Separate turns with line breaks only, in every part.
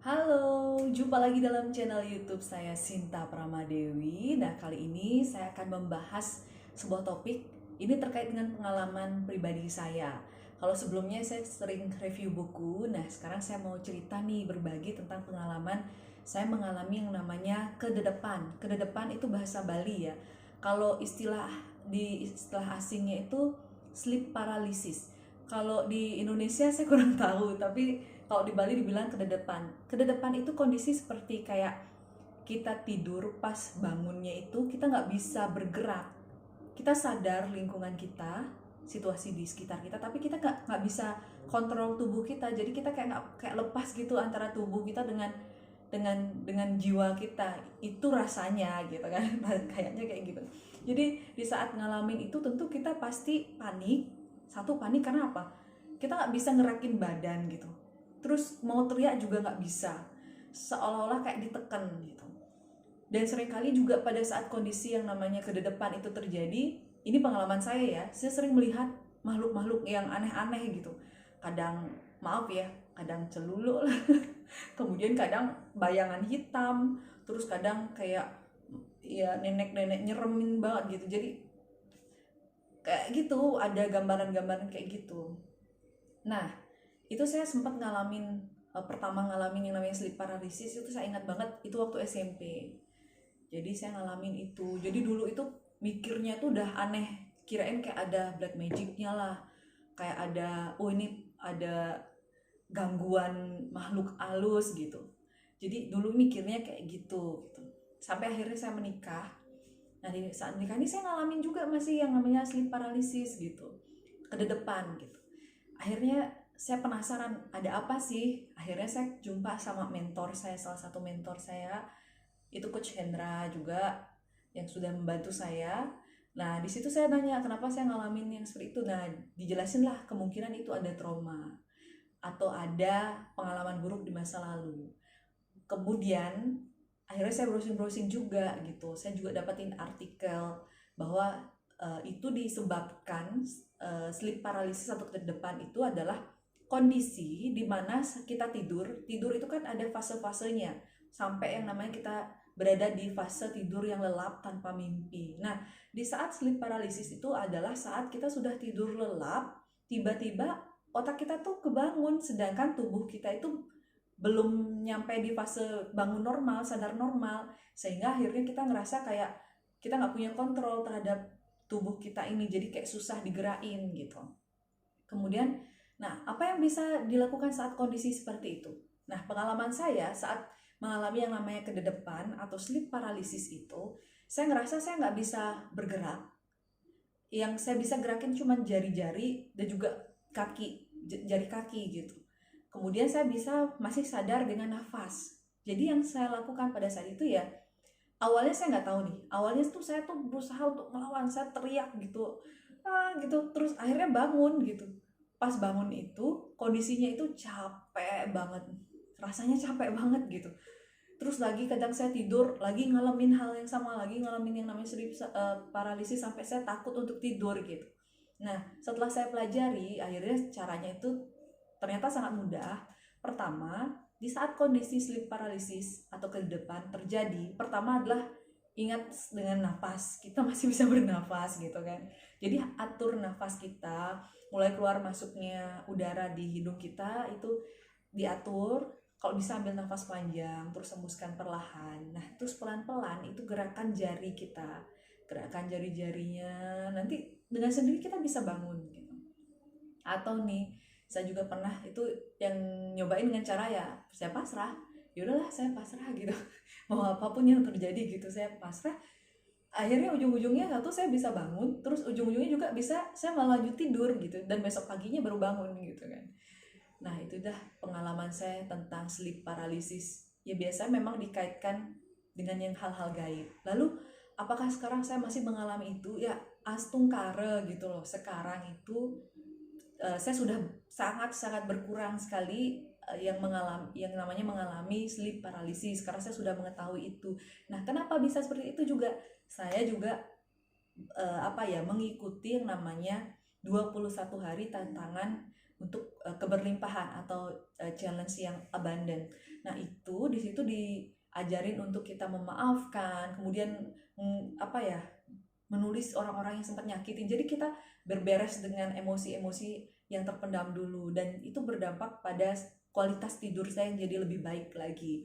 Halo, jumpa lagi dalam channel YouTube saya Sinta Pramadewi. Nah, kali ini saya akan membahas sebuah topik ini terkait dengan pengalaman pribadi saya. Kalau sebelumnya saya sering review buku, nah sekarang saya mau cerita nih berbagi tentang pengalaman saya mengalami yang namanya kededepan. Kededepan itu bahasa Bali ya. Kalau istilah asingnya itu sleep paralysis. Kalau di Indonesia saya kurang tahu, tapi kalau di Bali dibilang kededepan. Kededepan itu kondisi seperti kayak kita tidur pas bangunnya itu kita nggak bisa bergerak. Kita sadar lingkungan kita, situasi di sekitar kita, tapi kita nggak bisa kontrol tubuh kita. Jadi kita kayak lepas gitu antara tubuh kita dengan jiwa kita. Itu rasanya gitu kan. Kayaknya kayak gitu. Jadi di saat ngalamin itu tentu kita pasti panik. Satu, panik karena apa? Kita nggak bisa ngerakin badan gitu, terus mau teriak juga nggak bisa, seolah-olah kayak ditekan gitu. Dan seringkali juga pada saat kondisi yang namanya kededepan itu terjadi, ini pengalaman saya sering melihat makhluk-makhluk yang aneh-aneh gitu. Kadang, maaf ya, kadang celuluk lah, kemudian kadang bayangan hitam, terus kadang kayak ya nenek-nenek nyeremin banget gitu. Jadi kayak gitu, ada gambaran-gambaran kayak gitu. Nah, itu saya sempat pertama ngalamin yang namanya sleep paralysis itu saya ingat banget itu waktu SMP. Jadi saya ngalamin itu. Jadi dulu itu mikirnya tuh udah aneh. Kirain kayak ada black magicnya lah. Kayak ada, oh ini ada gangguan makhluk halus gitu. Jadi dulu mikirnya kayak gitu. Sampai akhirnya saya menikah. Nah di saat nikah ini saya ngalamin juga masih yang namanya sleep paralysis gitu. Kededepan gitu. Akhirnya saya penasaran ada apa sih. Akhirnya saya jumpa sama mentor saya, salah satu mentor saya itu Coach Hendra juga, yang sudah membantu saya. Nah di situ saya nanya kenapa saya ngalamin yang seperti itu. Nah dijelasin lah kemungkinan itu ada trauma atau ada pengalaman buruk di masa lalu. Kemudian akhirnya saya browsing-browsing juga gitu, saya juga dapetin artikel bahwa itu disebabkan sleep paralysis atau kedepan itu adalah kondisi di mana kita tidur itu kan ada fase-fasenya sampai yang namanya kita berada di fase tidur yang lelap tanpa mimpi. Nah, di saat sleep paralysis itu adalah saat kita sudah tidur lelap, tiba-tiba otak kita tuh kebangun sedangkan tubuh kita itu belum nyampe di fase bangun normal, sadar normal, sehingga akhirnya kita ngerasa kayak kita nggak punya kontrol terhadap tubuh kita ini, jadi kayak susah digerakin gitu. Kemudian, nah apa yang bisa dilakukan saat kondisi seperti itu? Nah pengalaman saya saat mengalami yang namanya kededepan atau sleep paralysis itu, saya ngerasa saya nggak bisa bergerak, yang saya bisa gerakin cuma jari-jari dan juga jari kaki gitu. Kemudian saya masih sadar dengan nafas. Jadi yang saya lakukan pada saat itu ya, awalnya saya nggak tahu nih. Awalnya tuh saya tuh berusaha untuk melawan, saya teriak gitu, gitu. Terus akhirnya bangun gitu. Pas bangun itu kondisinya itu capek banget, rasanya capek banget gitu. Terus lagi kadang saya tidur lagi ngalamin hal yang sama lagi, ngalamin yang namanya paralisis sampai saya takut untuk tidur gitu. Nah setelah saya pelajari akhirnya caranya itu ternyata sangat mudah. Pertama, di saat kondisi sleep paralysis atau kedepan terjadi, pertama adalah ingat dengan nafas, kita masih bisa bernafas gitu kan. Jadi atur nafas kita, mulai keluar masuknya udara di hidung kita itu diatur. Kalau bisa ambil nafas panjang, terus hembuskan perlahan. Nah, terus pelan-pelan itu gerakan jari kita, gerakan jari-jarinya. Nanti dengan sendiri kita bisa bangun gitu. Atau nih, saya juga pernah itu yang nyobain dengan cara ya saya pasrah. Ya udahlah, saya pasrah gitu. Mau apapun yang terjadi gitu, saya pasrah. Akhirnya ujung-ujungnya satu saya bisa bangun, terus ujung-ujungnya juga bisa saya malah lanjut tidur gitu dan besok paginya baru bangun gitu kan. Nah, itu dah pengalaman saya tentang sleep paralysis. Ya biasa memang dikaitkan dengan yang hal-hal gaib. Lalu apakah sekarang saya masih mengalami itu? Ya astungkara gitu loh. Sekarang itu saya sudah sangat-sangat berkurang sekali yang namanya mengalami sleep paralysis karena saya sudah mengetahui itu. Nah, kenapa bisa seperti itu juga? Saya juga mengikuti yang namanya 21 hari tantangan untuk keberlimpahan atau challenge yang abundant. Nah, itu di situ diajarin untuk kita memaafkan, kemudian menulis orang-orang yang sempat nyakitin. Jadi kita berberes dengan emosi-emosi yang terpendam dulu, dan itu berdampak pada kualitas tidur saya yang jadi lebih baik lagi.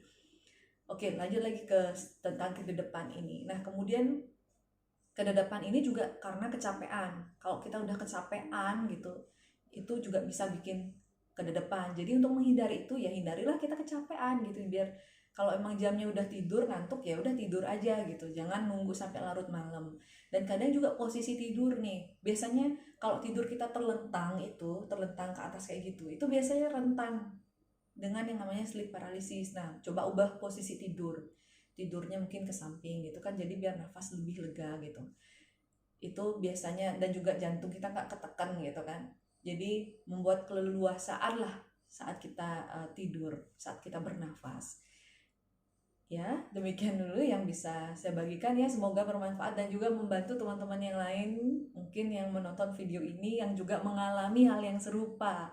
Oke, lanjut lagi ke tentang kedepan ini. Nah, kemudian kedepan ini juga karena kecapean. Kalau kita udah kecapean gitu, itu juga bisa bikin kedepan. Jadi untuk menghindari itu ya hindarilah kita kecapean gitu, biar kalau emang jamnya udah tidur ngantuk ya udah tidur aja gitu, jangan nunggu sampai larut malam. Dan kadang juga posisi tidur nih, biasanya kalau tidur kita terlentang ke atas kayak gitu, itu biasanya rentan dengan yang namanya sleep paralysis. Nah, coba ubah posisi tidurnya mungkin ke samping gitu kan, jadi biar nafas lebih lega gitu. Itu biasanya, dan juga jantung kita nggak ketekan gitu kan, jadi membuat keleluasaan lah saat kita tidur, saat kita bernafas. Ya, demikian dulu yang bisa saya bagikan ya, semoga bermanfaat dan juga membantu teman-teman yang lain mungkin yang menonton video ini yang juga mengalami hal yang serupa.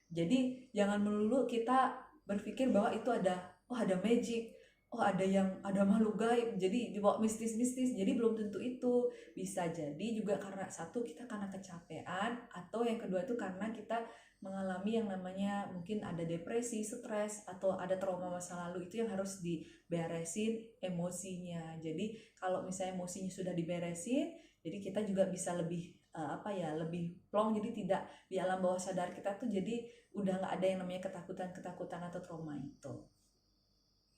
Jadi jangan melulu kita berpikir bahwa itu ada magic, ada makhluk gaib, jadi dibawa mistis-mistis. Jadi belum tentu itu. Bisa jadi juga karena satu, kita karena kecapean, atau yang kedua itu karena kita mengalami yang namanya mungkin ada depresi, stres, atau ada trauma masa lalu. Itu yang harus diberesin emosinya. Jadi kalau misalnya emosinya sudah diberesin, jadi kita juga bisa lebih lebih plong, jadi tidak di alam bawah sadar kita tuh jadi udah nggak ada yang namanya ketakutan atau trauma itu.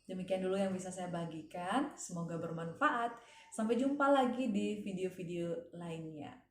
Demikian dulu yang bisa saya bagikan, semoga bermanfaat. Sampai jumpa lagi di video-video lainnya.